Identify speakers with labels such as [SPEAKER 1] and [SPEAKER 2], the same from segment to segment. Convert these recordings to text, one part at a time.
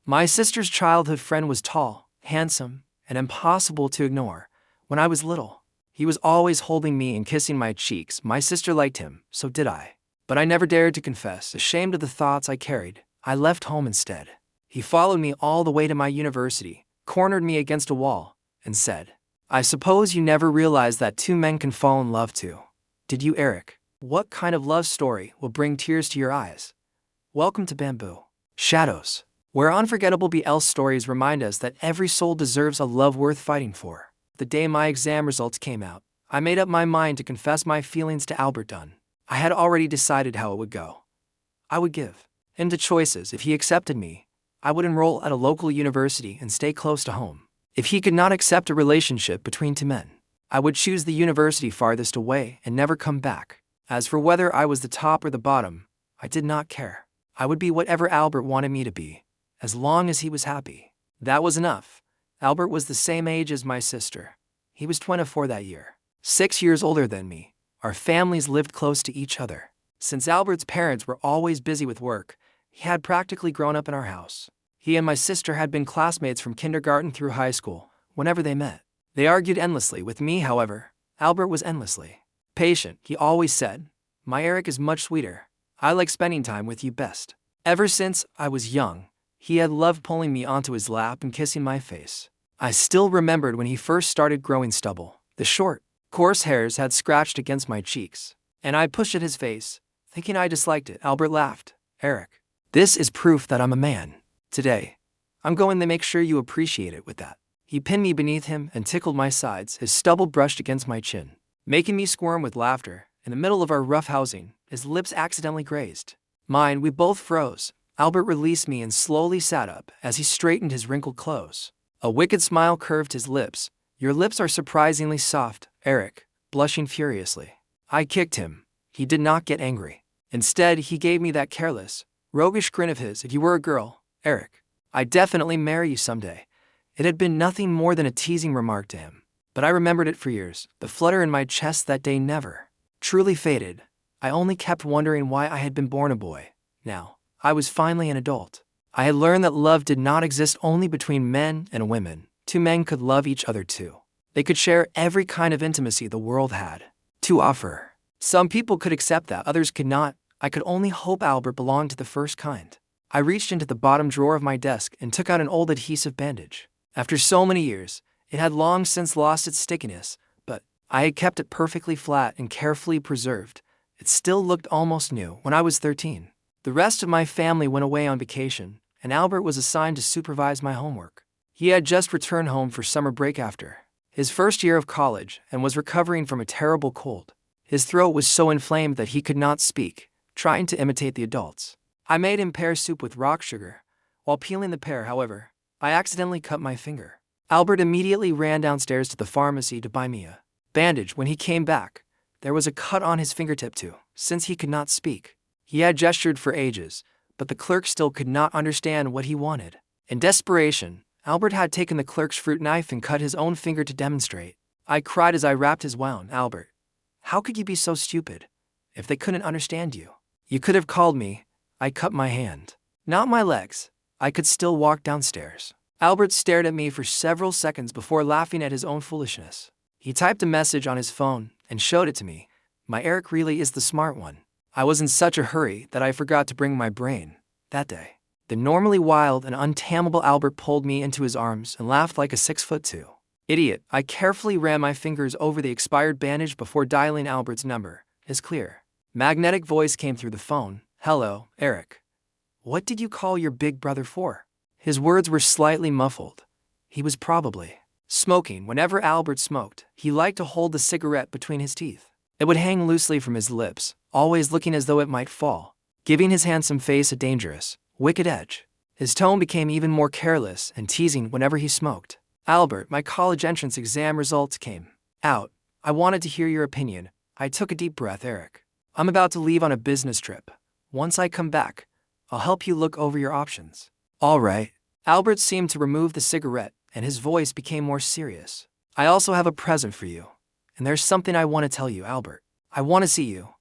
[SPEAKER 1] My sister's childhood friend was tall, handsome, and impossible to ignore. When I was little, he was always holding me and kissing my cheeks. My sister liked him, so did I. But I never dared to confess, ashamed of the thoughts I carried. I left home instead. He followed me all the way to my university, cornered me against a wall, and said, "I suppose you never realized that two men can fall in love too. Did you, Eric? What kind of love story will bring tears to your eyes? Welcome to Bamboo Shadows, where unforgettable BL stories remind us that every soul deserves a love worth fighting for." The day my exam results came out, I made up my mind to confess my feelings to Albert Dunn. I had already decided how it would go. I would give in to choices. If he accepted me, I would enroll at a local university and stay close to home. If he could not accept a relationship between two men, I would choose the university farthest away and never come back. As for whether I was the top or the bottom, I did not care. I would be whatever Albert wanted me to be, as long as he was happy. That was enough. Albert was the same age as my sister. He was 24 that year, 6 years older than me. Our families lived close to each other. Since Albert's parents were always busy with work, he had practically grown up in our house. He and my sister had been classmates from kindergarten through high school, whenever they met. They argued endlessly. With me, however, Albert was endlessly patient. He always said, "My Eric is much sweeter. I like spending time with you best." Ever since I was young, he had loved pulling me onto his lap and kissing my face. I still remembered when he first started growing stubble. The short, coarse hairs had scratched against my cheeks, and I pushed at his face, thinking I disliked it. Albert laughed. "Eric, this is proof that I'm a man. Today, I'm going to make sure you appreciate it with that." He pinned me beneath him and tickled my sides. His stubble brushed against my chin, making me squirm with laughter. In the middle of our rough housing, his lips accidentally grazed mine. We both froze. Albert released me and slowly sat up as he straightened his wrinkled clothes. A wicked smile curved his lips. "Your lips are surprisingly soft, Eric," blushing furiously. I kicked him. He did not get angry. Instead, he gave me that careless, roguish grin of his. "If you were a girl, Eric, I'd definitely marry you someday." It had been nothing more than a teasing remark to him, but I remembered it for years. The flutter in my chest that day never truly faded. I only kept wondering why I had been born a boy. Now, I was finally an adult. I had learned that love did not exist only between men and women. Two men could love each other too. They could share every kind of intimacy the world had to offer. Some people could accept that, others could not. I could only hope Albert belonged to the first kind. I reached into the bottom drawer of my desk and took out an old adhesive bandage. After so many years, it had long since lost its stickiness, but I had kept it perfectly flat and carefully preserved. It still looked almost new. When I was 13, the rest of my family went away on vacation, and Albert was assigned to supervise my homework. He had just returned home for summer break after his first year of college and was recovering from a terrible cold. His throat was so inflamed that he could not speak, trying to imitate the adults. I made him pear soup with rock sugar. While peeling the pear, however, I accidentally cut my finger. Albert immediately ran downstairs to the pharmacy to buy me a bandage. When he came back, there was a cut on his fingertip too. Since he could not speak, he had gestured for ages, but the clerk still could not understand what he wanted. In desperation, Albert had taken the clerk's fruit knife and cut his own finger to demonstrate. I cried as I wrapped his wound. "Albert, how could you be so stupid? If they couldn't understand you, you could have called me." I cut my hand, not my legs. I could still walk downstairs. Albert stared at me for several seconds before laughing at his own foolishness. He typed a message on his phone and showed it to me. "My Eric really is the smart one." I was in such a hurry that I forgot to bring my brain. That day, the normally wild and untamable Albert pulled me into his arms and laughed like a 6'2" idiot. I carefully ran my fingers over the expired bandage before dialing Albert's number. His clear, magnetic voice came through the phone. "Hello, Eric. What did you call your big brother for?" His words were slightly muffled. He was probably smoking. Whenever Albert smoked, he liked to hold the cigarette between his teeth. It would hang loosely from his lips, always looking as though it might fall, giving his handsome face a dangerous, wicked edge. His tone became even more careless and teasing whenever he smoked. "Albert, my college entrance exam results came out. I wanted to hear your opinion." I took a deep breath. "Eric, I'm about to leave on a business trip. Once I come back, I'll help you look over your options." "All right." Albert seemed to remove the cigarette, and his voice became more serious. "I also have a present for you. And there's something I want to tell you, Albert. I want to see you.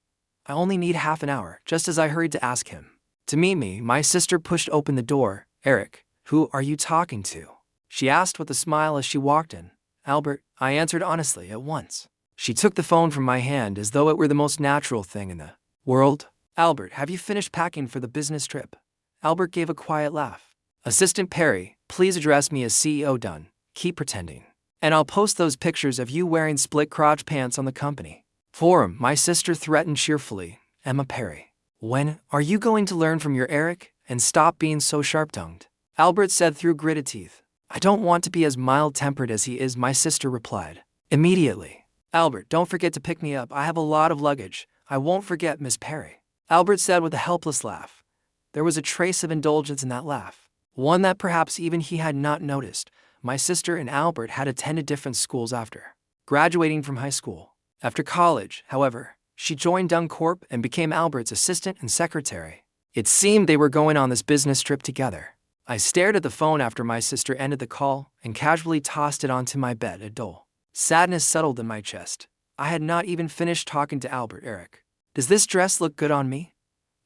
[SPEAKER 1] I only need half an hour." Just as I hurried to ask him to meet me, my sister pushed open the door. "Eric, Who are you talking to? She asked with a smile as she walked in. Albert, I answered honestly at once. She took the phone from my hand as though it were the most natural thing in the world. Albert, have you finished packing for the business trip? Albert gave a quiet laugh. Assistant Perry, please address me as CEO Dunn. Keep pretending. And I'll post those pictures of you wearing split crotch pants on the company forum. My sister threatened cheerfully. Emma Perry. When are you going to learn from your Eric and stop being so sharp-tongued? Albert said through gritted teeth. I don't want to be as mild-tempered as he is, my sister replied. Immediately. Albert, don't forget to pick me up. I have a lot of luggage. I won't forget, Miss Perry. Albert said with a helpless laugh. There was a trace of indulgence in that laugh, one that perhaps even he had not noticed. My sister and Albert had attended different schools after graduating from high school. After college, however, she joined Dunn Corp and became Albert's assistant and secretary. It seemed they were going on this business trip together. I stared at the phone after my sister ended the call and casually tossed it onto my bed. A dull sadness settled in my chest. I had not even finished talking to Albert. Eric, does this dress look good on me?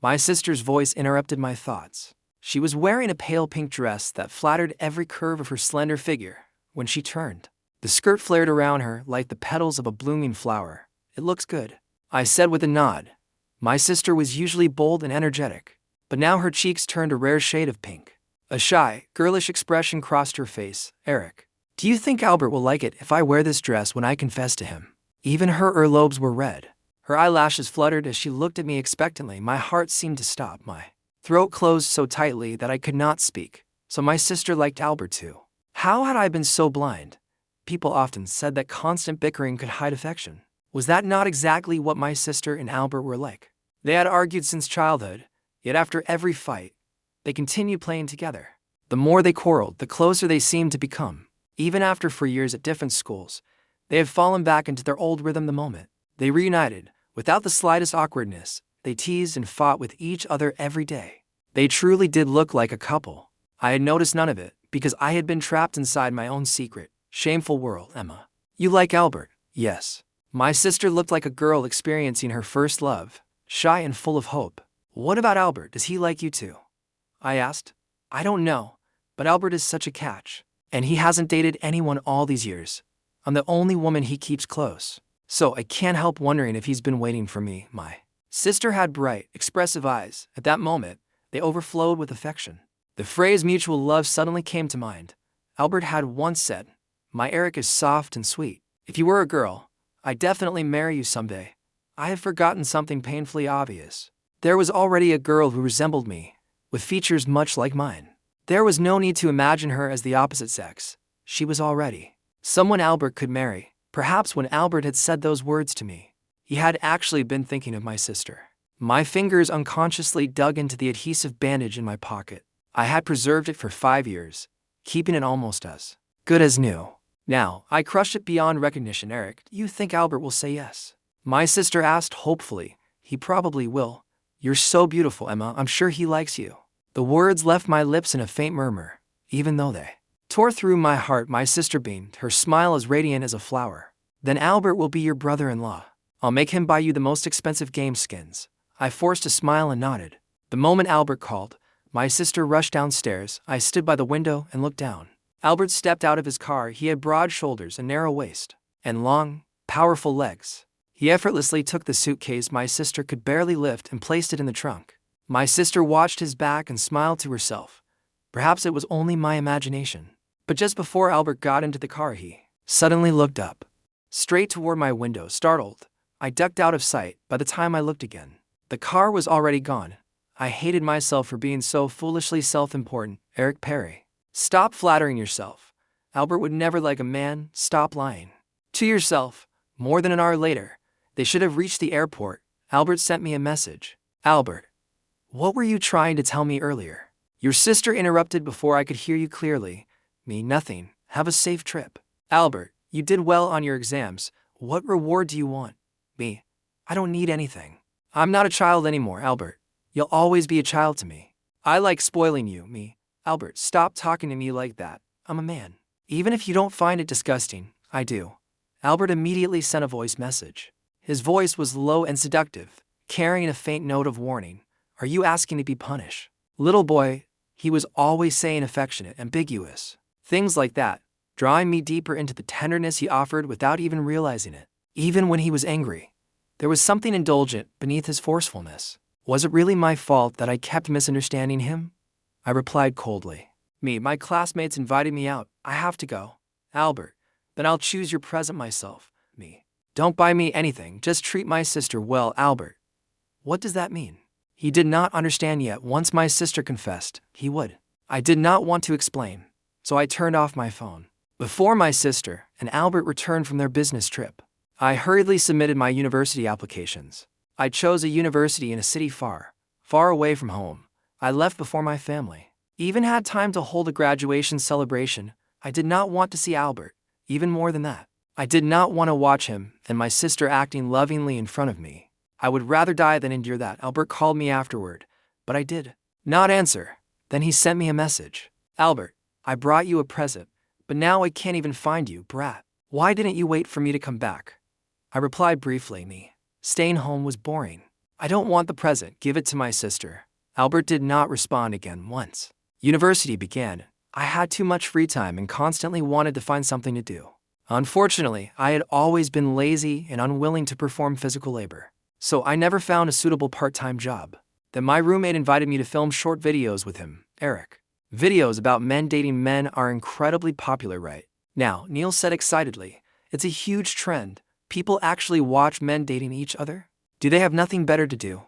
[SPEAKER 1] My sister's voice interrupted my thoughts. She was wearing a pale pink dress that flattered every curve of her slender figure. When she turned, the skirt flared around her like the petals of a blooming flower. It looks good, I said with a nod. My sister was usually bold and energetic, but now her cheeks turned a rare shade of pink. A shy, girlish expression crossed her face. Eric, do you think Albert will like it if I wear this dress when I confess to him? Even her earlobes were red. Her eyelashes fluttered as she looked at me expectantly. My heart seemed to stop. My throat closed so tightly that I could not speak. So my sister liked Albert too. How had I been so blind? People often said that constant bickering could hide affection. Was that not exactly what my sister and Albert were like? They had argued since childhood, yet after every fight, they continued playing together. The more they quarreled, the closer they seemed to become. Even after 4 years at different schools, they had fallen back into their old rhythm the moment they reunited. Without the slightest awkwardness, they teased and fought with each other every day. They truly did look like a couple. I had noticed none of it, because I had been trapped inside my own secret, shameful world. Emma, you like Albert? Yes. My sister looked like a girl experiencing her first love, shy and full of hope. What about Albert? Does he like you too? I asked. I don't know, but Albert is such a catch. And he hasn't dated anyone all these years. I'm the only woman he keeps close. So I can't help wondering if he's been waiting for me. My sister had bright, expressive eyes. At that moment, they overflowed with affection. The phrase mutual love suddenly came to mind. Albert had once said, my Eric is soft and sweet. If you were a girl, I'd definitely marry you someday. I had forgotten something painfully obvious. There was already a girl who resembled me, with features much like mine. There was no need to imagine her as the opposite sex. She was already someone Albert could marry. Perhaps when Albert had said those words to me, he had actually been thinking of my sister. My fingers unconsciously dug into the adhesive bandage in my pocket. I had preserved it for 5 years, keeping it almost as good as new. Now, I crushed it beyond recognition. Eric, do you think Albert will say yes? My sister asked hopefully. He probably will. You're so beautiful, Emma. I'm sure he likes you. The words left my lips in a faint murmur, even though they tore through my heart. My sister beamed, her smile as radiant as a flower. Then Albert will be your brother-in-law. I'll make him buy you the most expensive game skins. I forced a smile and nodded. The moment Albert called, my sister rushed downstairs. I stood by the window and looked down. Albert stepped out of his car. He had broad shoulders, a narrow waist, and long, powerful legs. He effortlessly took the suitcase my sister could barely lift and placed it in the trunk. My sister watched his back and smiled to herself. Perhaps it was only my imagination. But just before Albert got into the car, he suddenly looked up, straight toward my window. Startled, I ducked out of sight. By the time I looked again, the car was already gone. I hated myself for being so foolishly self-important. Eric Perry, stop flattering yourself. Albert would never like a man. Stop lying to yourself. More than an hour later, they should have reached the airport. Albert sent me a message. Albert, what were you trying to tell me earlier? Your sister interrupted before I could hear you clearly. Me, nothing. Have a safe trip. Albert, you did well on your exams. What reward do you want? Me, I don't need anything. I'm not a child anymore. Albert, you'll always be a child to me. I like spoiling you. Me, Albert, stop talking to me like that. I'm a man. Even if you don't find it disgusting, I do. Albert immediately sent a voice message. His voice was low and seductive, carrying a faint note of warning. Are you asking to be punished? Little boy, He was always saying affectionate, ambiguous things like that, drawing me deeper into the tenderness he offered without even realizing it. Even when he was angry, there was something indulgent beneath his forcefulness. Was it really my fault that I kept misunderstanding him? I replied coldly. My classmates invited me out. I have to go. Albert, then I'll choose your present myself. Don't buy me anything, just treat my sister well, Albert. What does that mean? He did not understand yet. Once my sister confessed, he would. I did not want to explain, so I turned off my phone. Before my sister and Albert returned from their business trip, I hurriedly submitted my university applications. I chose a university in a city far, far away from home. I left before my family even had time to hold a graduation celebration. I did not want to see Albert. Even more than that, I did not want to watch him and my sister acting lovingly in front of me. I would rather die than endure that. Albert called me afterward, but I did not answer. Then he sent me a message. Albert, I brought you a present, but now I can't even find you, brat. Why didn't you wait for me to come back? I replied briefly, staying home was boring. I don't want the present, give it to my sister. Albert did not respond again. Once university began, I had too much free time and constantly wanted to find something to do. Unfortunately, I had always been lazy and unwilling to perform physical labor, so I never found a suitable part-time job. Then my roommate invited me to film short videos with him, Eric. Videos about men dating men are incredibly popular right now, Neil said excitedly. It's a huge trend. People actually watch men dating each other? Do they have nothing better to do?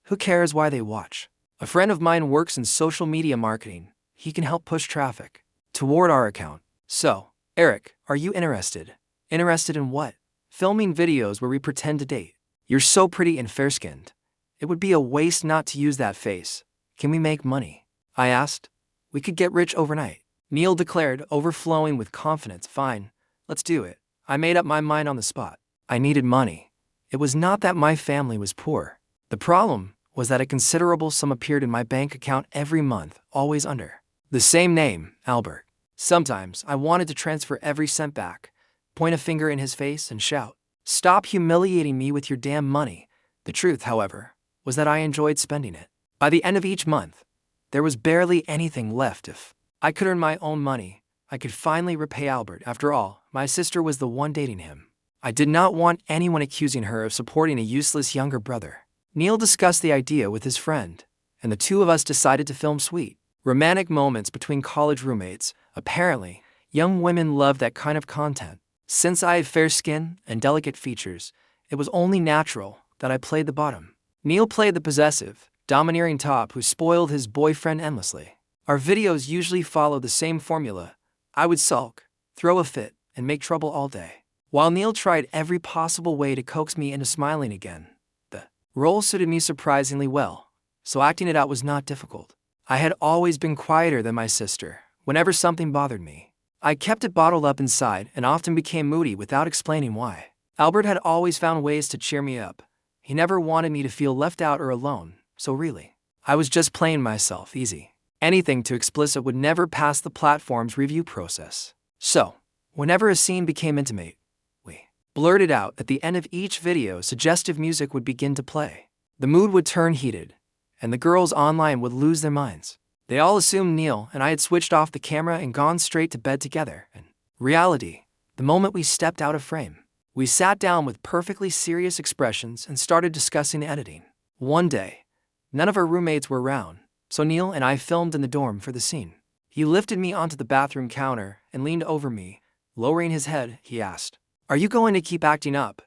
[SPEAKER 1] Who cares why they watch? A friend of mine works in social media marketing. He can help push traffic toward our account. So, Eric, are you interested? Interested in what? Filming videos where we pretend to date. You're so pretty and fair-skinned. It would be a waste not to use that face. Can we make money? I asked. We could get rich overnight. Neil declared, overflowing with confidence. Fine, let's do it. I made up my mind on the spot. I needed money. It was not that my family was poor. The problem was that a considerable sum appeared in my bank account every month, always under the same name, Albert. Sometimes I wanted to transfer every cent back, point a finger in his face and shout, "Stop humiliating me with your damn money." The truth, however, was that I enjoyed spending it. By the end of each month, there was barely anything left. If I could earn my own money, I could finally repay Albert. After all, my sister was the one dating him. I did not want anyone accusing her of supporting a useless younger brother. Neil discussed the idea with his friend, and the two of us decided to film sweet, romantic moments between college roommates. Apparently, young women love that kind of content. Since I have fair skin and delicate features, it was only natural that I played the bottom. Neil played the possessive, domineering top who spoiled his boyfriend endlessly. Our videos usually follow the same formula. I would sulk, throw a fit, and make trouble all day, while Neil tried every possible way to coax me into smiling again. The role suited me surprisingly well, so acting it out was not difficult. I had always been quieter than my sister. Whenever something bothered me, I kept it bottled up inside and often became moody without explaining why. Albert had always found ways to cheer me up. He never wanted me to feel left out or alone, so really, I was just playing myself easy. Anything too explicit would never pass the platform's review process. So, whenever a scene became intimate, we blurted out. At the end of each video, suggestive music would begin to play. The mood would turn heated, and the girls online would lose their minds. They all assumed Neil and I had switched off the camera and gone straight to bed together. In reality, the moment we stepped out of frame, we sat down with perfectly serious expressions and started discussing editing. One day, none of our roommates were around, so Neil and I filmed in the dorm for the scene. He lifted me onto the bathroom counter and leaned over me. Lowering his head, he asked, "Are you going to keep acting up,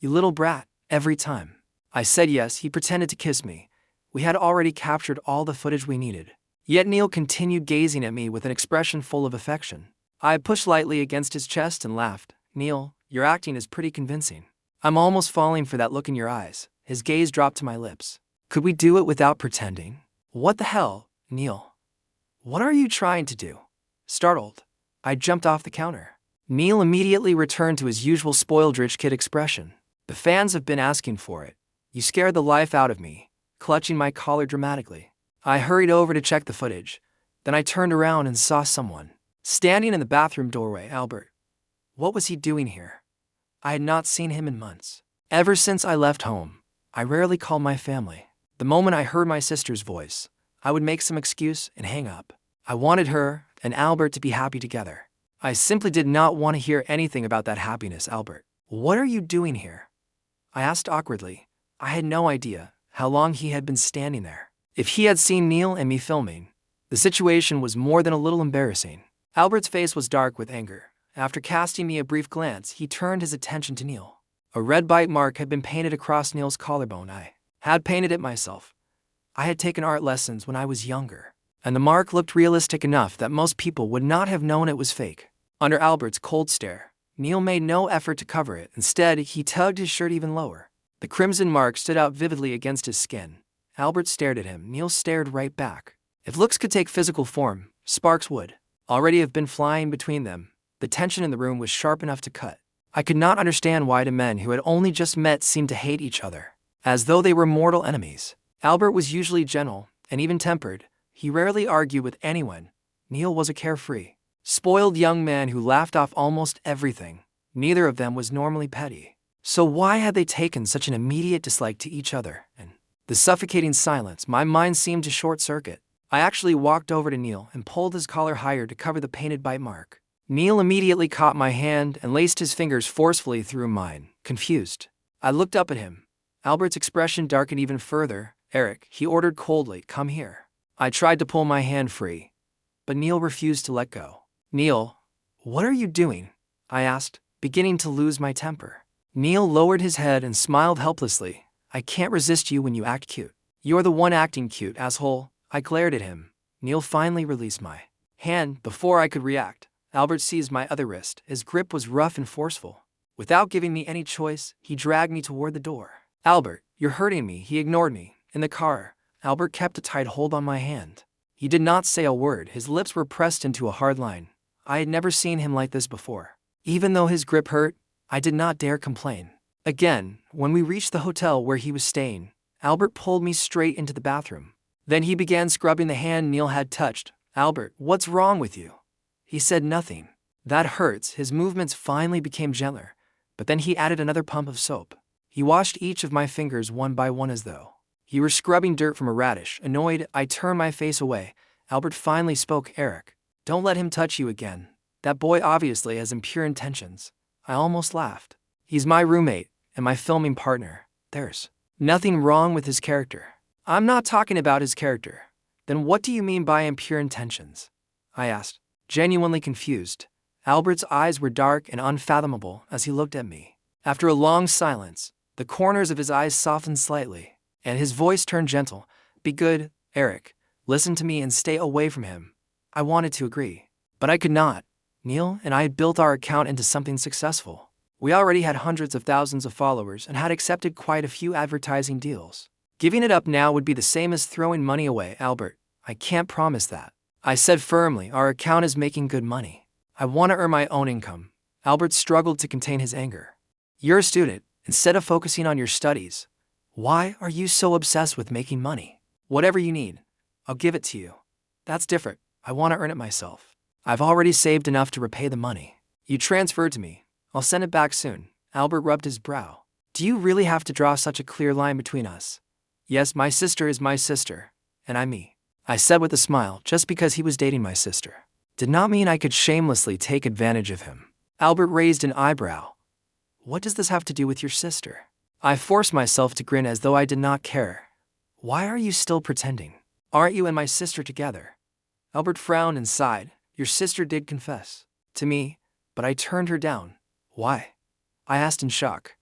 [SPEAKER 1] you little brat, every time?" I said yes. He pretended to kiss me. We had already captured all the footage we needed. Yet Neil continued gazing at me with an expression full of affection. I pushed lightly against his chest and laughed. "Neil, your acting is pretty convincing. I'm almost falling for that look in your eyes." His gaze dropped to my lips. "Could we do it without pretending?" "What the hell, Neil? What are you trying to do?" Startled, I jumped off the counter. Neil immediately returned to his usual spoiled rich kid expression. "The fans have been asking for it. You scared the life out of me," clutching my collar dramatically. I hurried over to check the footage. Then I turned around and saw someone standing in the bathroom doorway. Albert. What was he doing here? I had not seen him in months. Ever since I left home, I rarely called my family. The moment I heard my sister's voice, I would make some excuse and hang up. I wanted her and Albert to be happy together. I simply did not want to hear anything about that happiness, Albert. What are you doing here? I asked awkwardly. I had no idea how long he had been standing there. If he had seen Neil and me filming, the situation was more than a little embarrassing. Albert's face was dark with anger. After casting me a brief glance, he turned his attention to Neil. A red bite mark had been painted across Neil's collarbone. I had painted it myself. I had taken art lessons when I was younger, and the mark looked realistic enough that most people would not have known it was fake. Under Albert's cold stare, Neil made no effort to cover it. Instead, he tugged his shirt even lower. The crimson mark stood out vividly against his skin. Albert stared at him. Neil stared right back. If looks could take physical form, sparks would already have been flying between them. The tension in the room was sharp enough to cut. I could not understand why the men who had only just met seemed to hate each other, as though they were mortal enemies. Albert was usually gentle and even-tempered. He rarely argued with anyone. Neil was a carefree, spoiled young man who laughed off almost everything. Neither of them was normally petty. So why had they taken such an immediate dislike to each other? And the suffocating silence, my mind seemed to short-circuit. I actually walked over to Neil and pulled his collar higher to cover the painted bite mark. Neil immediately caught my hand and laced his fingers forcefully through mine, confused. I looked up at him. Albert's expression darkened even further. "Eric," he ordered coldly, "come here." I tried to pull my hand free, but Neil refused to let go. "Neil, what are you doing?" I asked, beginning to lose my temper. Neil lowered his head and smiled helplessly. "I can't resist you when you act cute." "You're the one acting cute, asshole." I glared at him. Neil finally released my hand. Before I could react, Albert seized my other wrist. His grip was rough and forceful. Without giving me any choice, he dragged me toward the door. "Albert, you're hurting me." He ignored me. In the car, Albert kept a tight hold on my hand. He did not say a word. His lips were pressed into a hard line. I had never seen him like this before. Even though his grip hurt, I did not dare complain. Again, when we reached the hotel where he was staying, Albert pulled me straight into the bathroom. Then he began scrubbing the hand Neil had touched. "Albert, what's wrong with you?" He said nothing. "That hurts." His movements finally became gentler, but then he added another pump of soap. He washed each of my fingers one by one as though he were scrubbing dirt from a radish. Annoyed, I turned my face away. Albert finally spoke. "Eric, don't let him touch you again. That boy obviously has impure intentions." I almost laughed. "He's my roommate and my filming partner. There's nothing wrong with his character." "I'm not talking about his character." "Then what do you mean by impure intentions?" I asked, genuinely confused. Albert's eyes were dark and unfathomable as he looked at me. After a long silence, the corners of his eyes softened slightly, and his voice turned gentle. "Be good, Eric. Listen to me and stay away from him." I wanted to agree, but I could not. Neil and I had built our account into something successful. We already had hundreds of thousands of followers and had accepted quite a few advertising deals. Giving it up now would be the same as throwing money away. "Albert, I can't promise that," I said firmly. "Our account is making good money. I want to earn my own income." Albert struggled to contain his anger. "You're a student. Instead of focusing on your studies, why are you so obsessed with making money? Whatever you need, I'll give it to you." "That's different. I want to earn it myself. I've already saved enough to repay the money you transferred to me. I'll send it back soon." Albert rubbed his brow. "Do you really have to draw such a clear line between us?" "Yes, my sister is my sister, and I'm me," I said with a smile. Just because he was dating my sister did not mean I could shamelessly take advantage of him. Albert raised an eyebrow. "What does this have to do with your sister?" I forced myself to grin as though I did not care. "Why are you still pretending? Aren't you and my sister together?" Albert frowned and sighed. "Your sister did confess to me, but I turned her down." "Why?" I asked in shock.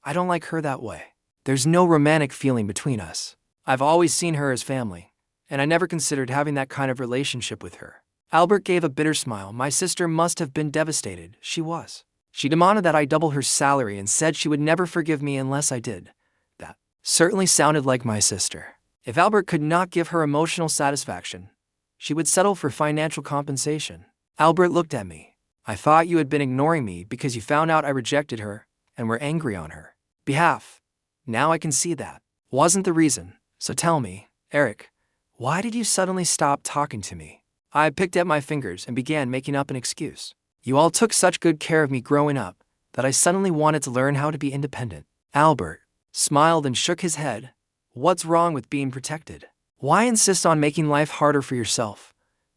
[SPEAKER 1] "I don't like her that way. There's no romantic feeling between us. I've always seen her as family, and I never considered having that kind of relationship with her." Albert gave a bitter smile. "My sister must have been devastated." "She was. She demanded that I double her salary and said she would never forgive me unless I did." That certainly sounded like my sister. If Albert could not give her emotional satisfaction, she would settle for financial compensation. Albert looked at me. "I thought you had been ignoring me because you found out I rejected her and were angry on her behalf. Now I can see that wasn't the reason. So tell me, Eric, why did you suddenly stop talking to me?" I picked at my fingers and began making up an excuse. "You all took such good care of me growing up that I suddenly wanted to learn how to be independent." Albert smiled and shook his head. "What's wrong with being protected? Why insist on making life harder for yourself?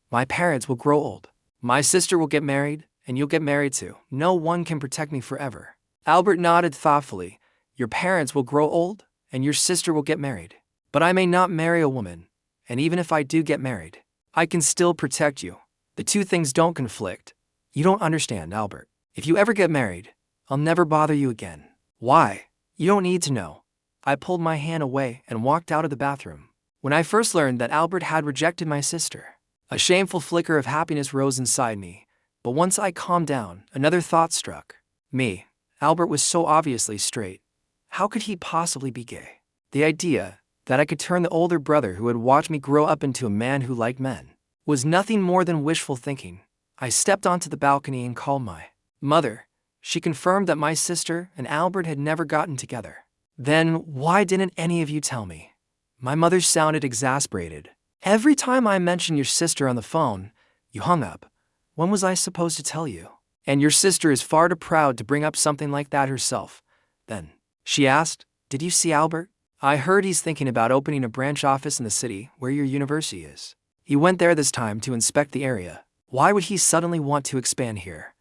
[SPEAKER 1] My parents will grow old. My sister will get married, and you'll get married too. No one can protect me forever. Albert nodded thoughtfully. Your parents will grow old, and your sister will get married. But I may not marry a woman, and even if I do get married, I can still protect you. The two things don't conflict. You don't understand, Albert. If you ever get married, I'll never bother you again. Why? You don't need to know. I pulled my hand away and walked out of the bathroom. When I first learned that Albert had rejected my sister, a shameful flicker of happiness rose inside me. But once I calmed down, another thought struck me. Albert was so obviously straight. How could he possibly be gay? The idea that I could turn the older brother who had watched me grow up into a man who liked men was nothing more than wishful thinking. I stepped onto the balcony and called my mother. She confirmed that my sister and Albert had never gotten together. Then why didn't any of you tell me? My mother sounded exasperated. Every time I mentioned your sister on the phone, you hung up. When was I supposed to tell you? And your sister is far too proud to bring up something like that herself. Then, she asked, did you see Albert? I heard he's thinking about opening a branch office in the city where your university is. He went there this time to inspect the area. Why would he suddenly want to expand here?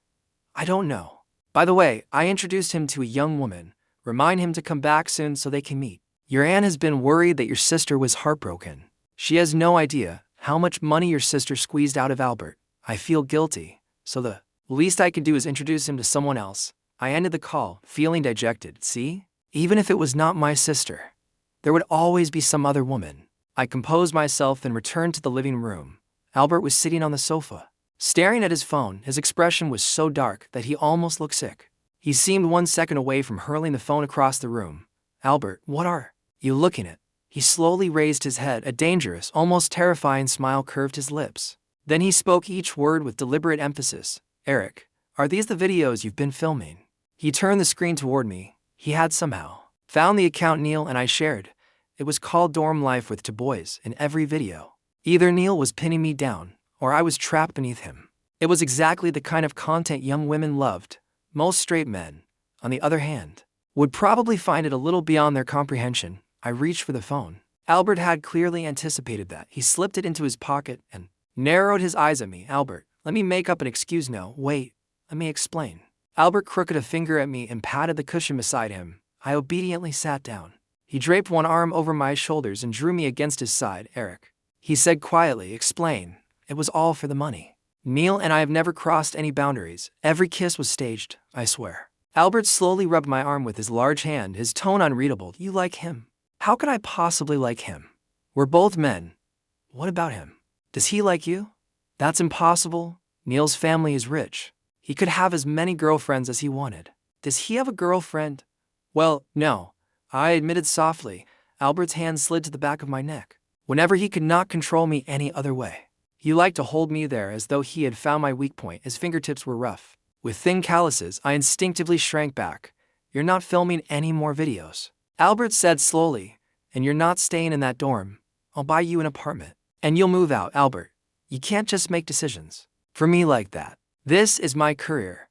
[SPEAKER 1] I don't know. By the way, I introduced him to a young woman. Remind him to come back soon so they can meet. Your aunt has been worried that your sister was heartbroken. She has no idea how much money your sister squeezed out of Albert. I feel guilty, so the least I could do is introduce him to someone else. I ended the call, feeling dejected. See? Even if it was not my sister, there would always be some other woman. I composed myself and returned to the living room. Albert was sitting on the sofa, staring at his phone. His expression was so dark that he almost looked sick. He seemed 1 second away from hurling the phone across the room. Albert, what are you looking at? He slowly raised his head. A dangerous, almost terrifying smile curved his lips. Then he spoke each word with deliberate emphasis. Eric, are these the videos you've been filming? He turned the screen toward me. He had somehow found the account Neil and I shared. It was called Dorm Life with Two Boys in every video. Either Neil was pinning me down, or I was trapped beneath him. It was exactly the kind of content young women loved. Most straight men, on the other hand, would probably find it a little beyond their comprehension. I reached for the phone. Albert had clearly anticipated that. He slipped it into his pocket and narrowed his eyes at me. Albert, let me make up an excuse. No, wait, let me explain. Albert crooked a finger at me and patted the cushion beside him. I obediently sat down. He draped one arm over my shoulders and drew me against his side. Eric, he said quietly, explain. It was all for the money. Neil and I have never crossed any boundaries. Every kiss was staged, I swear. Albert slowly rubbed my arm with his large hand, his tone unreadable. You like him? How could I possibly like him? We're both men. What about him? Does he like you? That's impossible. Neil's family is rich. He could have as many girlfriends as he wanted. Does he have a girlfriend? Well, no, I admitted softly. Albert's hand slid to the back of my neck. Whenever he could not control me any other way, he liked to hold me there as though he had found my weak point. His fingertips were rough. With thin calluses, I instinctively shrank back. You're not filming any more videos, Albert said slowly, and you're not staying in that dorm. I'll buy you an apartment, and you'll move out. Albert, you can't just make decisions for me like that. This is my career.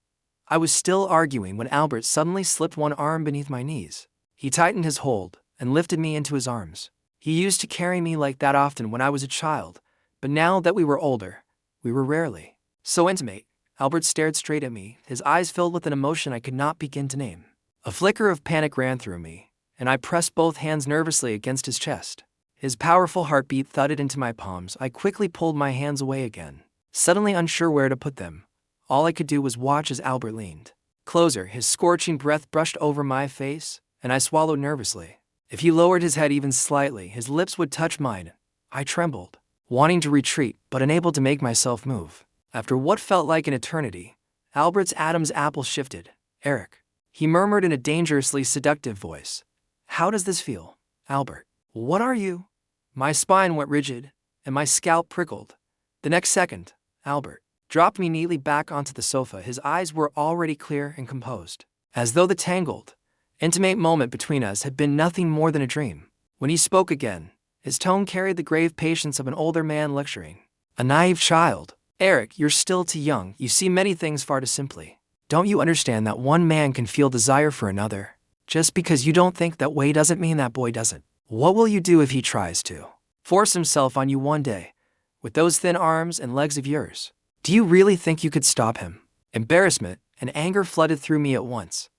[SPEAKER 1] I was still arguing when Albert suddenly slipped one arm beneath my knees. He tightened his hold and lifted me into his arms. He used to carry me like that often when I was a child, but now that we were older, we were rarely so intimate. Albert stared straight at me, his eyes filled with an emotion I could not begin to name. A flicker of panic ran through me, and I pressed both hands nervously against his chest. His powerful heartbeat thudded into my palms. I quickly pulled my hands away again, suddenly unsure where to put them. All I could do was watch as Albert leaned closer. His scorching breath brushed over my face, and I swallowed nervously. If he lowered his head even slightly, his lips would touch mine. I trembled, wanting to retreat, but unable to make myself move. After what felt like an eternity, Albert's Adam's apple shifted. Eric, he murmured in a dangerously seductive voice. How does this feel, Albert? What are you? My spine went rigid, and my scalp prickled. The next second, Albert dropped me neatly back onto the sofa. His eyes were already clear and composed, as though the tangled, intimate moment between us had been nothing more than a dream. When he spoke again, his tone carried the grave patience of an older man lecturing a naive child. Eric, you're still too young. You see many things far too simply. Don't you understand that one man can feel desire for another? Just because you don't think that way doesn't mean that boy doesn't. What will you do if he tries to? force himself on you one day, with those thin arms and legs of yours. Do you really think you could stop him? Embarrassment and anger flooded through me at once.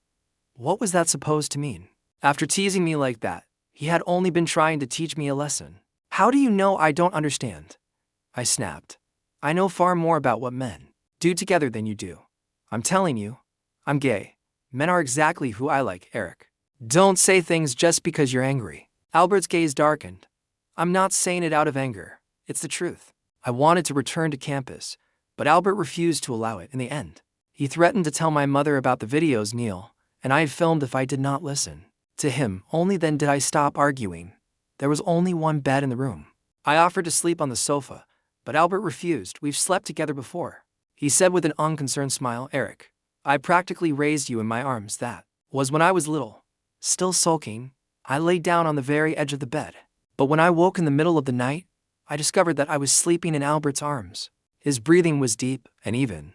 [SPEAKER 1] What was that supposed to mean? After teasing me like that, he had only been trying to teach me a lesson. How do you know I don't understand? I snapped. I know far more about what men do together than you do. I'm telling you, I'm gay. Men are exactly who I like, Eric. Don't say things just because you're angry. Albert's gaze darkened. I'm not saying it out of anger. It's the truth. I wanted to return to campus, but Albert refused to allow it in the end. He threatened to tell my mother about the videos Neil and I had filmed if I did not listen to him. Only then did I stop arguing. There was only one bed in the room. I offered to sleep on the sofa, but Albert refused. We've slept together before. He said with an unconcerned smile, Eric, I practically raised you in my arms. That was when I was little. Still sulking, I lay down on the very edge of the bed. But when I woke in the middle of the night, I discovered that I was sleeping in Albert's arms. His breathing was deep and even.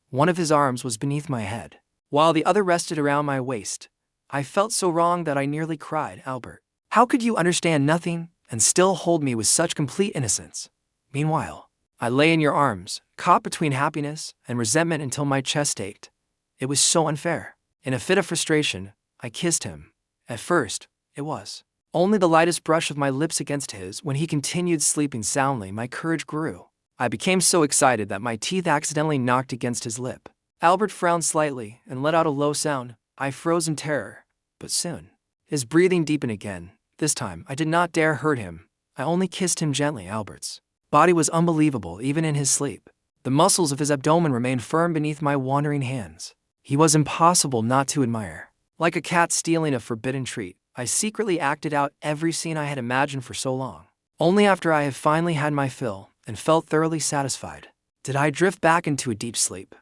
[SPEAKER 1] One of his arms was beneath my head, while the other rested around my waist. I felt so wrong that I nearly cried. Albert, how could you understand nothing and still hold me with such complete innocence? Meanwhile, I lay in your arms, caught between happiness and resentment until my chest ached. It was so unfair. In a fit of frustration, I kissed him. At first, it was only the lightest brush of my lips against his. When he continued sleeping soundly, my courage grew. I became so excited that my teeth accidentally knocked against his lip. Albert frowned slightly and let out a low sound. I froze in terror, but soon his breathing deepened again. This time, I did not dare hurt him. I only kissed him gently. Albert's body was unbelievable even in his sleep. The muscles of his abdomen remained firm beneath my wandering hands. He was impossible not to admire. Like a cat stealing a forbidden treat, I secretly acted out every scene I had imagined for so long. Only after I had finally had my fill and felt thoroughly satisfied did I drift back into a deep sleep.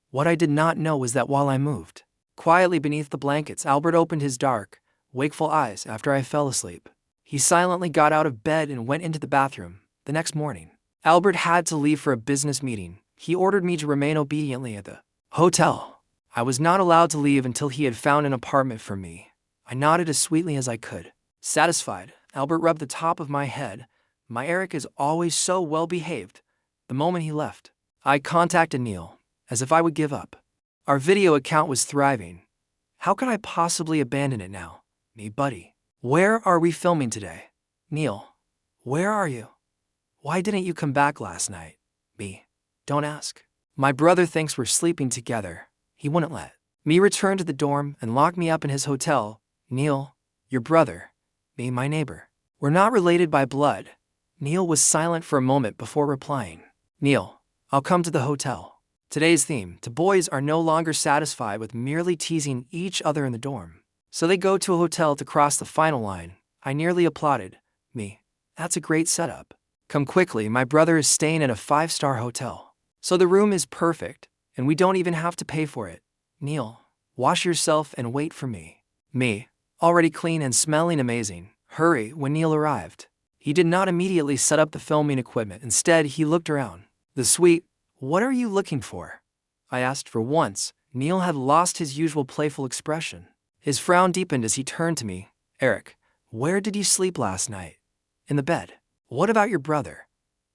[SPEAKER 1] What I did not know was that while I moved quietly beneath the blankets, Albert opened his dark, wakeful eyes after I fell asleep. He silently got out of bed and went into the bathroom. The next morning, Albert had to leave for a business meeting. He ordered me to remain obediently at the hotel. I was not allowed to leave until he had found an apartment for me. I nodded as sweetly as I could. Satisfied, Albert rubbed the top of my head. My Eric is always so well behaved. The moment he left, I contacted Neil, as if I would give up. Our video account was thriving. How could I possibly abandon it now? Me, buddy. Where are we filming today? Neil, where are you? Why didn't you come back last night? Me, don't ask. My brother thinks we're sleeping together. He wouldn't let me return to the dorm and lock me up in his hotel. Neil, your brother. Me, my neighbor. We're not related by blood. Neil was silent for a moment before replying. Neil, I'll come to the hotel. Today's theme: the boys are no longer satisfied with merely teasing each other in the dorm, so they go to a hotel to cross the final line. I nearly applauded. Me, that's a great setup. Come quickly, my brother is staying at a 5-star hotel, so the room is perfect, and we don't even have to pay for it. Neil, wash yourself and wait for me. Me, already clean and smelling amazing. Hurry. When Neil arrived, he did not immediately set up the filming equipment. Instead, he looked around. The suite. What are you looking for? I asked. For once, Neil had lost his usual playful expression. His frown deepened as he turned to me. Eric, where did you sleep last night? In the bed. What about your brother?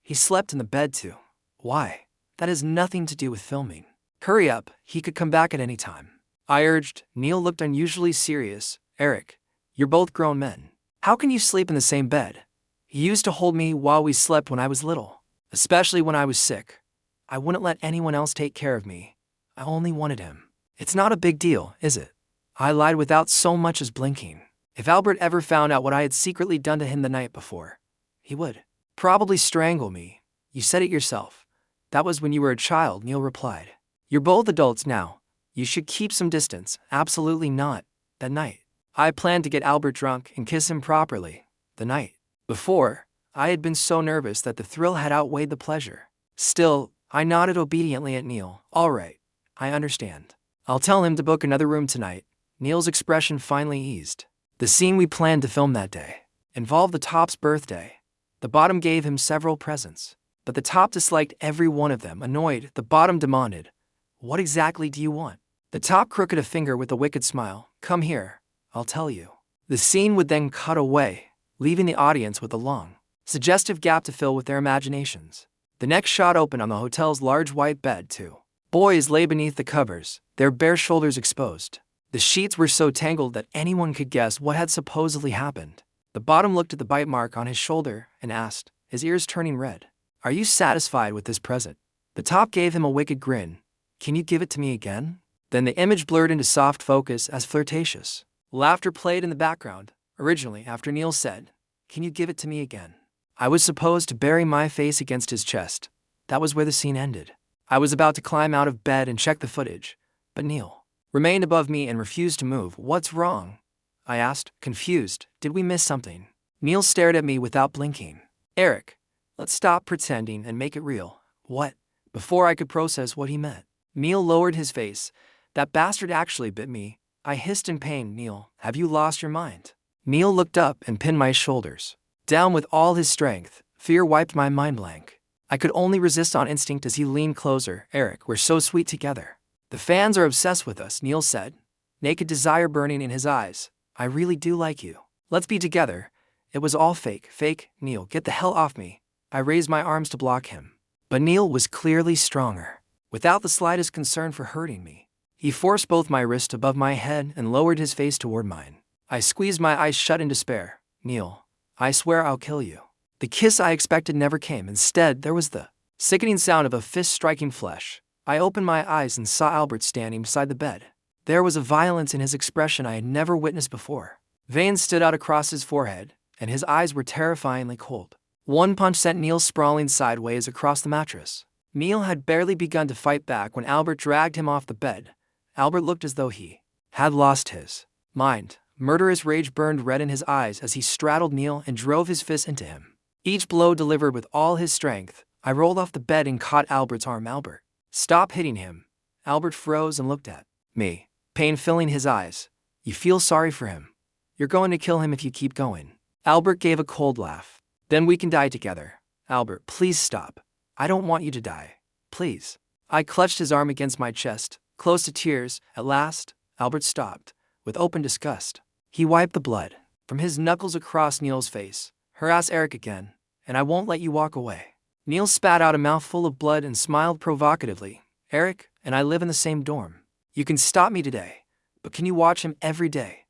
[SPEAKER 1] He slept in the bed too. Why? That has nothing to do with filming. Hurry up, he could come back at any time. I urged. Neil looked unusually serious. Eric, you're both grown men. How can you sleep in the same bed? He used to hold me while we slept when I was little, especially when I was sick. I wouldn't let anyone else take care of me. I only wanted him. It's not a big deal, is it? I lied without so much as blinking. If Albert ever found out what I had secretly done to him the night before, he would probably strangle me. You said it yourself. That was when you were a child, Neil replied. You're both adults now. You should keep some distance. Absolutely not. That night, I planned to get Albert drunk and kiss him properly. The night before, I had been so nervous that the thrill had outweighed the pleasure. Still, I nodded obediently at Neil. All right, I understand. I'll tell him to book another room tonight. Neil's expression finally eased. The scene we planned to film that day involved the top's birthday. The bottom gave him several presents, but the top disliked every one of them. Annoyed, the bottom demanded, "What exactly do you want?" The top crooked a finger with a wicked smile. Come here, I'll tell you. The scene would then cut away, leaving the audience with a long suggestive gap to fill with their imaginations. The next shot opened on the hotel's large white bed. Two boys lay beneath the covers, their bare shoulders exposed. The sheets were so tangled that anyone could guess what had supposedly happened. The bottom looked at the bite mark on his shoulder and asked, his ears turning red, "Are you satisfied with this present?" The top gave him a wicked grin. "Can you give it to me again?" Then the image blurred into soft focus as flirtatious. Laughter played in the background. Originally, after Neil said, "Can you give it to me again?" I was supposed to bury my face against his chest. That was where the scene ended. I was about to climb out of bed and check the footage, but Neil remained above me and refused to move. "What's wrong?" I asked, confused. Did we miss something? Neil stared at me without blinking. "Eric, let's stop pretending and make it real." "What?" Before I could process what he meant, Neil lowered his face. "That bastard actually bit me." I hissed in pain. "Neil, have you lost your mind?" Neil looked up and pinned my shoulders down with all his strength. Fear wiped my mind blank. I could only resist on instinct as he leaned closer. "Eric, we're so sweet together." "The fans are obsessed with us," Neil said, naked desire burning in his eyes. "I really do like you. Let's be together." It was all fake. Fake. "Neil, get the hell off me." I raised my arms to block him. But Neil was clearly stronger. Without the slightest concern for hurting me, he forced both my wrists above my head and lowered his face toward mine. I squeezed my eyes shut in despair. "Neil, I swear I'll kill you." The kiss I expected never came. Instead, there was the sickening sound of a fist striking flesh. I opened my eyes and saw Albert standing beside the bed. There was a violence in his expression I had never witnessed before. Veins stood out across his forehead, and his eyes were terrifyingly cold. One punch sent Neil sprawling sideways across the mattress. Neil had barely begun to fight back when Albert dragged him off the bed. Albert looked as though he had lost his mind. Murderous rage burned red in his eyes as he straddled Neil and drove his fist into him. Each blow delivered with all his strength. I rolled off the bed and caught Albert's arm. "Albert, stop hitting him." Albert froze and looked at me, pain filling his eyes. "You feel sorry for him? You're going to kill him if you keep going." Albert gave a cold laugh. "Then we can die together." "Albert, please stop. I don't want you to die. Please." I clutched his arm against my chest, close to tears. At last, Albert stopped, with open disgust. He wiped the blood from his knuckles across Neil's face. "Harass Eric again, and I won't let you walk away." Neil spat out a mouthful of blood and smiled provocatively. "Eric and I live in the same dorm. You can stop me today, but can you watch him every day?"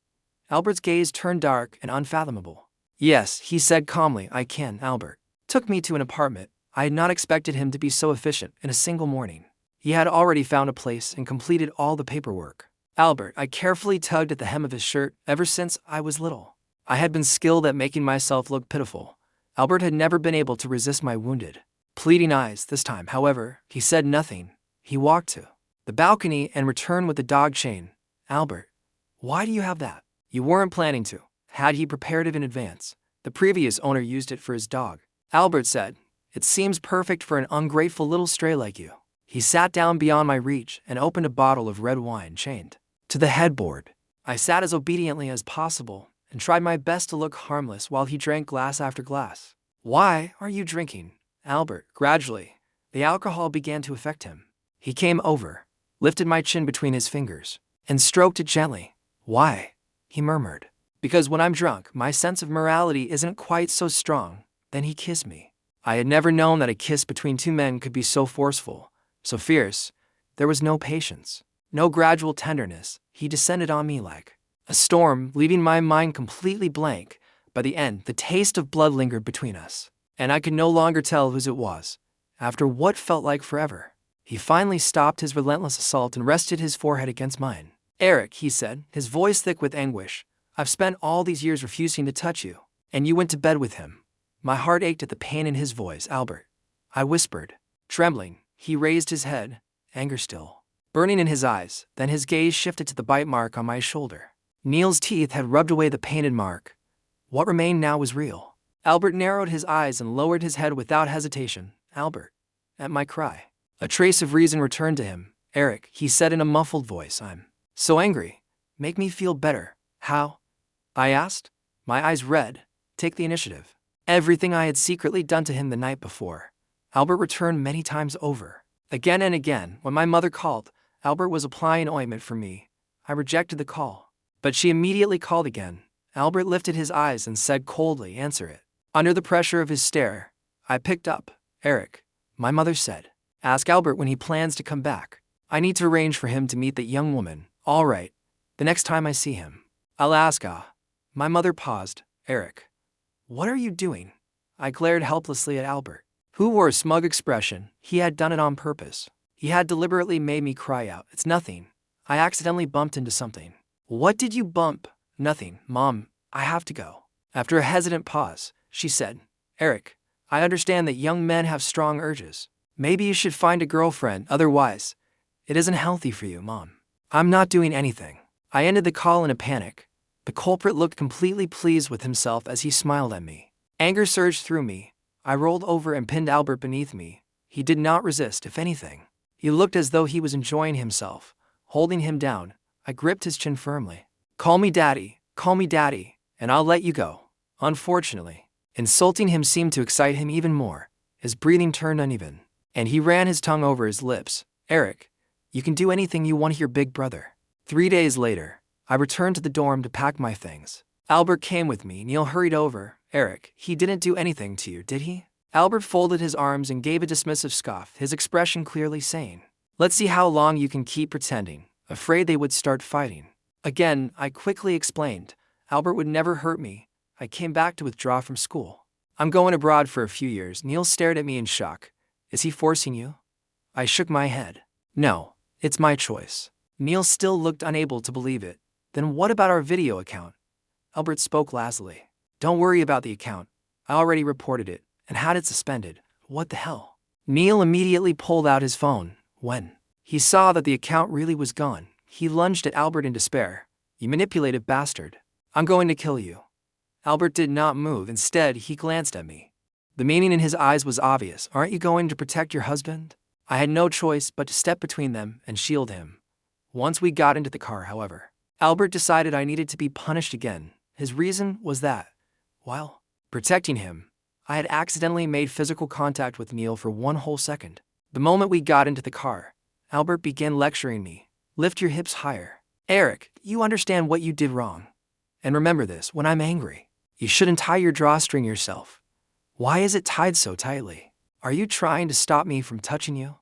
[SPEAKER 1] Albert's gaze turned dark and unfathomable. "Yes," he said calmly, "I can." Albert took me to an apartment. I had not expected him to be so efficient in a single morning. He had already found a place and completed all the paperwork. "Albert," I carefully tugged at the hem of his shirt. "Ever since I was little, I had been skilled at making myself look pitiful." Albert had never been able to resist my wounded, pleading eyes. This time, however, he said nothing. He walked to the balcony and returned with the dog chain. "Albert, why do you have that?" "You weren't planning to. Had he prepared it in advance? The previous owner used it for his dog." Albert said, "It seems perfect for an ungrateful little stray like you." He sat down beyond my reach and opened a bottle of red wine chained to the headboard. I sat as obediently as possible and tried my best to look harmless while he drank glass after glass. "Why are you drinking?" Albert, gradually, the alcohol began to affect him. He came over, lifted my chin between his fingers, and stroked it gently. "Why?" he murmured. "Because when I'm drunk, my sense of morality isn't quite so strong." Then he kissed me. I had never known that a kiss between two men could be so forceful, so fierce. There was no patience, no gradual tenderness. He descended on me like a storm, leaving my mind completely blank. By the end, the taste of blood lingered between us, and I could no longer tell whose it was. After what felt like forever, he finally stopped his relentless assault and rested his forehead against mine. "Eric," he said, his voice thick with anguish, "I've spent all these years refusing to touch you, and you went to bed with him." My heart ached at the pain in his voice. "Albert," I whispered, trembling. He raised his head, anger still burning in his eyes. Then his gaze shifted to the bite mark on my shoulder. Neil's teeth had rubbed away the painted mark. What remained now was real. Albert narrowed his eyes and lowered his head without hesitation. "Albert," at my cry, a trace of reason returned to him. "Eric," he said in a muffled voice, "I'm so angry. Make me feel better." "How?" I asked, my eyes red. "Take the initiative." Everything I had secretly done to him the night before, Albert returned many times over. Again and again, when my mother called, Albert was applying ointment for me. I rejected the call, but she immediately called again. Albert lifted his eyes and said coldly, "Answer it." Under the pressure of his stare, I picked up. Eric, my mother said, ask Albert when he plans to come back. I need to arrange for him to meet that young woman. All right, the next time I see him. I'll ask. My mother paused. Eric, what are you doing? I glared helplessly at Albert, who wore a smug expression. He had done it on purpose. He had deliberately made me cry out. It's nothing. I accidentally bumped into something. What did you bump? Nothing, Mom. I have to go. After a hesitant pause, she said, Eric, I understand that young men have strong urges. Maybe you should find a girlfriend, otherwise, it isn't healthy for you, Mom. I'm not doing anything. I ended the call in a panic. The culprit looked completely pleased with himself as he smiled at me. Anger surged through me. I rolled over and pinned Albert beneath me. He did not resist, if anything. He looked as though he was enjoying himself. Holding him down, I gripped his chin firmly. Call me daddy, and I'll let you go. Unfortunately, insulting him seemed to excite him even more. His breathing turned uneven, and he ran his tongue over his lips. Eric, you can do anything you want to your big brother. 3 days later, I returned to the dorm to pack my things. Albert came with me. Neil hurried over. Eric, he didn't do anything to you, did he? Albert folded his arms and gave a dismissive scoff, his expression clearly saying, let's see how long you can keep pretending, afraid they would start fighting. Again, I quickly explained, Albert would never hurt me. I came back to withdraw from school. I'm going abroad for a few years. Neil stared at me in shock. Is he forcing you? I shook my head. No, it's my choice. Neil still looked unable to believe it. Then what about our video account? Albert spoke lazily. Don't worry about the account. I already reported it and had it suspended. What the hell? Neil immediately pulled out his phone. When he saw that the account really was gone, he lunged at Albert in despair. You manipulative bastard. I'm going to kill you. Albert did not move. Instead, he glanced at me. The meaning in his eyes was obvious. Aren't you going to protect your husband? I had no choice but to step between them and shield him. Once we got into the car, however, Albert decided I needed to be punished again. His reason was that, while protecting him, I had accidentally made physical contact with Neil for 1 whole second. The moment we got into the car, Albert began lecturing me. Lift your hips higher. Eric, you understand what you did wrong. And remember this, when I'm angry, you shouldn't tie your drawstring yourself. Why is it tied so tightly? Are you trying to stop me from touching you?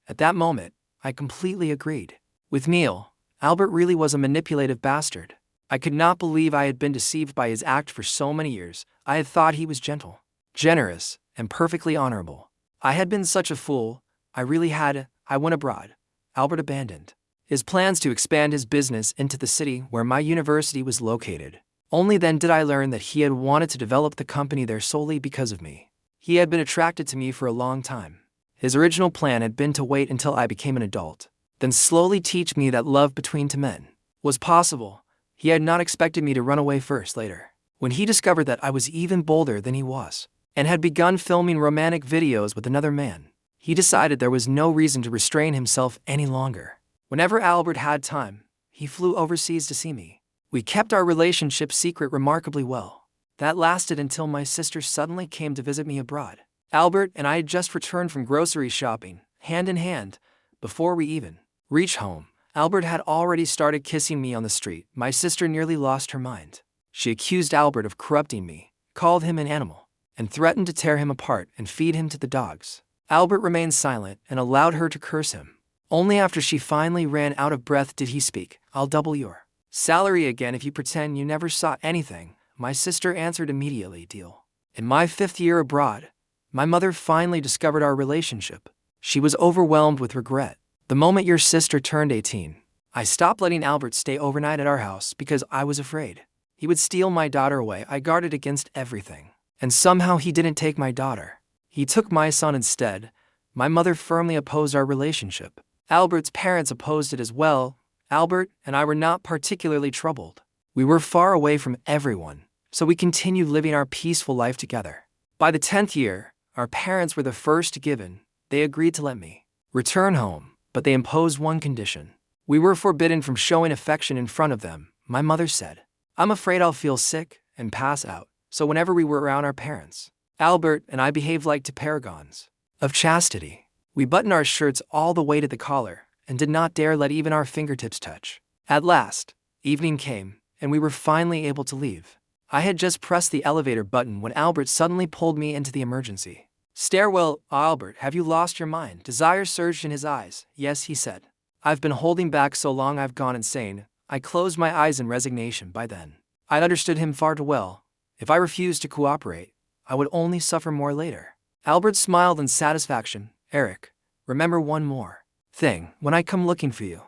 [SPEAKER 1] At that moment, I completely agreed. With Neil, Albert really was a manipulative bastard. I could not believe I had been deceived by his act for so many years. I had thought he was gentle, generous, and perfectly honorable. I had been such a fool. I went abroad. Albert abandoned his plans to expand his business into the city where my university was located. Only then did I learn that he had wanted to develop the company there solely because of me. He had been attracted to me for a long time. His original plan had been to wait until I became an adult, then slowly teach me that love between two men was possible. He had not expected me to run away first later, when he discovered that I was even bolder than he was, and had begun filming romantic videos with another man. He decided there was no reason to restrain himself any longer. Whenever Albert had time, he flew overseas to see me. We kept our relationship secret remarkably well. That lasted until my sister suddenly came to visit me abroad. Albert and I had just returned from grocery shopping, hand in hand. Before we even reached home, Albert had already started kissing me on the street. My sister nearly lost her mind. She accused Albert of corrupting me, called him an animal, and threatened to tear him apart and feed him to the dogs. Albert remained silent and allowed her to curse him. Only after she finally ran out of breath did he speak. I'll double your salary again if you pretend you never saw anything. My sister answered immediately. Deal. In my 5th year abroad, my mother finally discovered our relationship. She was overwhelmed with regret. The moment your sister turned 18, I stopped letting Albert stay overnight at our house because I was afraid he would steal my daughter away. I guarded against everything. And somehow he didn't take my daughter. He took my son instead. My mother firmly opposed our relationship. Albert's parents opposed it as well. Albert and I were not particularly troubled. We were far away from everyone, so we continued living our peaceful life together. By the 10th year, our parents were the first to give in. They agreed to let me return home, but they imposed one condition. We were forbidden from showing affection in front of them. My mother said, I'm afraid I'll feel sick and pass out. So whenever we were around our parents, Albert and I behaved like two paragons of chastity. We buttoned our shirts all the way to the collar and did not dare let even our fingertips touch. At last, evening came, and we were finally able to leave. I had just pressed the elevator button when Albert suddenly pulled me into the emergency stairwell. Albert, have you lost your mind? Desire surged in his eyes. Yes, he said. I've been holding back so long I've gone insane. I closed my eyes in resignation. By then, I'd understood him far too well. If I refused to cooperate, I would only suffer more later. Albert smiled in satisfaction. Eric, remember one more thing. When I come looking for you,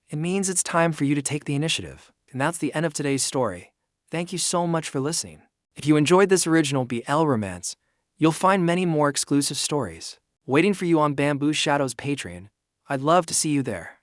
[SPEAKER 1] it means it's time for you to take the initiative. And that's the end of today's story. Thank you so much for listening. If you enjoyed this original BL romance, you'll find many more exclusive stories waiting for you on Bamboo Shadow's Patreon. I'd love to see you there.